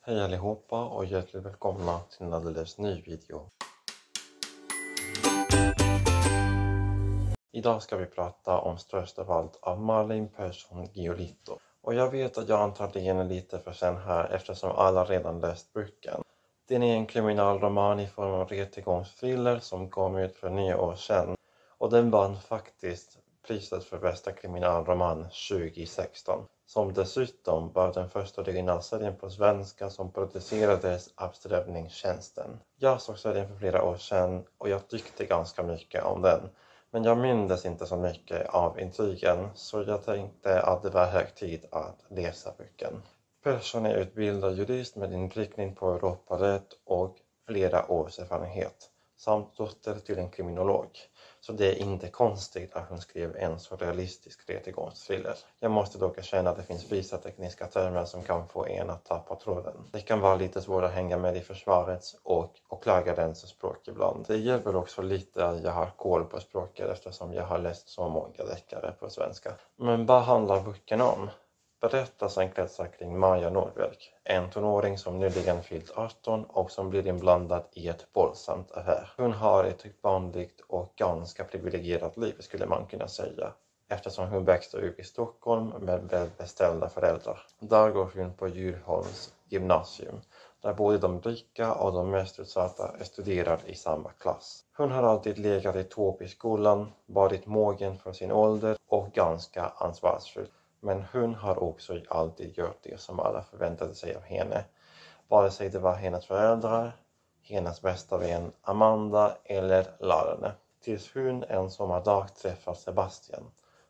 Hej allihopa och hjärtligt välkomna till en alldeles ny video. Idag ska vi prata om Störst av allt av Marlene Persson Giolito. Och jag vet att jag antagligen är lite för sen här eftersom alla redan läst boken. Den är en kriminalroman i form av rättegångsthriller som kom ut för 9 år sedan. Och den vann faktiskt priset för bästa kriminalroman 2016. Som dessutom var den första originalserien på svenska som producerades av Strömningstjänsten. Jag såg serien för flera år sedan och jag tyckte ganska mycket om den. Men jag minns inte så mycket av intrigen så jag tänkte att det var hög tid att läsa boken. Persson är utbildad jurist med inriktning på Europarätt och flera års erfarenhet. Samt dotter till en kriminolog. Så det är inte konstigt att hon skrev en så realistisk rättegångsthriller. Jag måste dock erkänna att det finns vissa tekniska termer som kan få en att tappa tråden. Det kan vara lite svårt att hänga med i försvarets och åklagarens språk ibland. Det hjälper också lite att jag har koll på språket eftersom jag har läst så många deckare på svenska. Men vad handlar boken om? Berättelsen kretsar kring Maja Nordverk, en tonåring som nyligen fyllt 18 och som blir inblandad i ett våldsamt affär. Hon har ett vanligt och ganska privilegierat liv skulle man kunna säga, eftersom hon växte upp i Stockholm med välbeställda föräldrar. Där går hon på Djurholms gymnasium, där både de rika och de mest utsatta studerar i samma klass. Hon har alltid legat i topp i skolan, varit mogen för sin ålder och ganska ansvarsfull. Men hon har också alltid gjort det som alla förväntade sig av henne. Vare sig det var hennes föräldrar, hennes bästa vän Amanda eller lärarna. Tills hon en sommardag träffar Sebastian,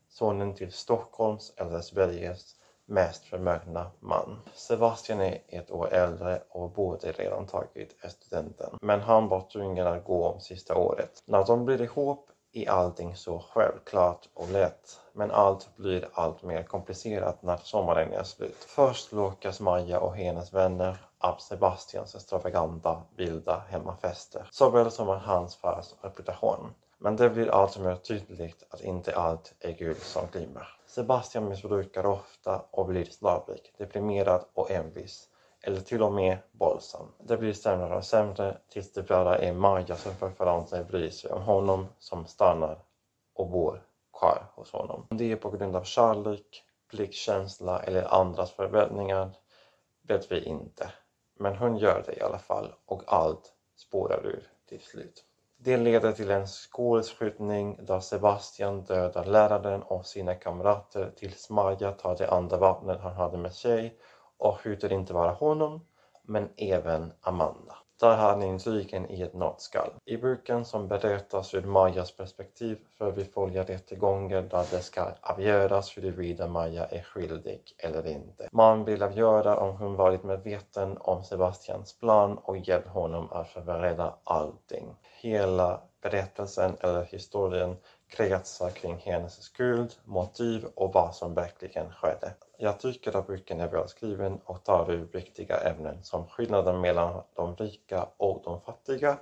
sonen till Stockholms eller Sveriges mest förmögna man. Sebastian är 1 år äldre och borde redan tagit studenten. Men han var tvungen att gå om sista året. När de blir ihop är allting så självklart och lätt, men allt blir allt mer komplicerat när sommaren är slut. Först lockas Maja och hennes vänner av Sebastians extravaganta, vilda hemmafester, såväl som av hans fars reputation. Men det blir allt mer tydligt att inte allt är guld som glimmar. Sebastian missbrukar ofta och blir slarvig, deprimerad och envis. Eller till och med våldsam. Det blir sämre och sämre tills det bara är Maja som för sig bryr sig om honom som stannar och bor kvar hos honom. Om det är på grund av kärlek, pliktkänsla eller andras förväntningar vet vi inte. Men hon gör det i alla fall och allt spårar ur till slut. Det leder till en skolskjutning där Sebastian dödar läraren och sina kamrater tills Maja tar det andra vapnet han hade med sig och skjuter inte bara honom, men även Amanda. Där har ni intrigen i ett nötskal. I boken som berättas ur Majas perspektiv för vi följa rättegångar där det ska avgöras huruvida Maja är skyldig eller inte. Man vill avgöra om hon varit medveten om Sebastians plan och hjälpt honom att förbereda allting. Hela berättelsen eller historien kretsar kring hennes skuld, motiv och vad som verkligen skedde. Jag tycker att boken är välskriven och tar ur viktiga ämnen som skillnaden mellan de rika och de fattiga,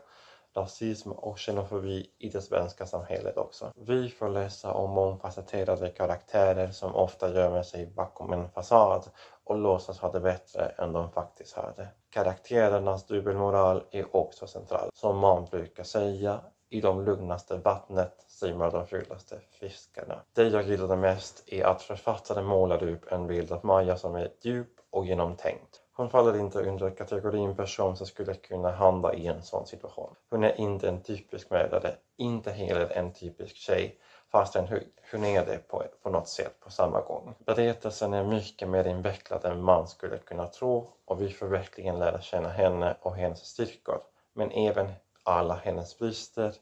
rasism och xenofobi i det svenska samhället också. Vi får läsa om mångfacetterade karaktärer som ofta gömmer sig bakom en fasad och låtsas ha det bättre än de faktiskt har det. Karaktärernas dubbelmoral är också central. Som man brukar säga, i de lugnaste vattnet simmar de fulaste fiskarna. Det jag gillade mest är att författaren målar upp en bild av Maja som är djup och genomtänkt. Hon faller inte under kategorin person som skulle kunna handla i en sån situation. Hon är inte en typisk mördare, inte heller en typisk tjej, fast hon är det på något sätt på samma gång. Berättelsen är mycket mer invecklad än man skulle kunna tro och vi får verkligen lära känna henne och hennes styrkor, men även alla hennes brister,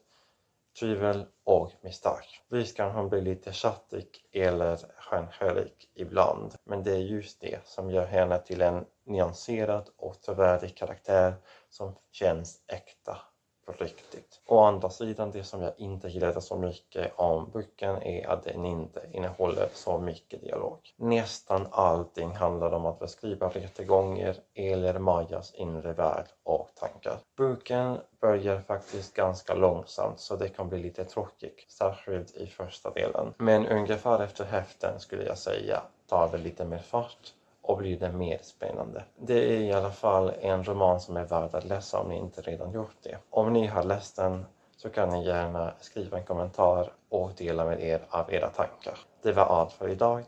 tvivel och misstag. Visst kan hon bli lite chattig eller skönhörig ibland, men det är just det som gör henne till en nyanserad och trovärdig karaktär som känns äkta på riktigt. Å andra sidan, det som jag inte gillade så mycket om boken är att den inte innehåller så mycket dialog. Nästan allting handlar om att beskriva rättegångar eller Majas inre värld och tankar. Boken börjar faktiskt ganska långsamt så det kan bli lite tråkigt, särskilt i första delen. Men ungefär efter hälften skulle jag säga tar det lite mer fart och blir det mer spännande. Det är i alla fall en roman som är värd att läsa om ni inte redan gjort det. Om ni har läst den så kan ni gärna skriva en kommentar och dela med er av era tankar. Det var allt för idag.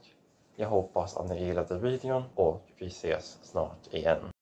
Jag hoppas att ni gillade videon och vi ses snart igen.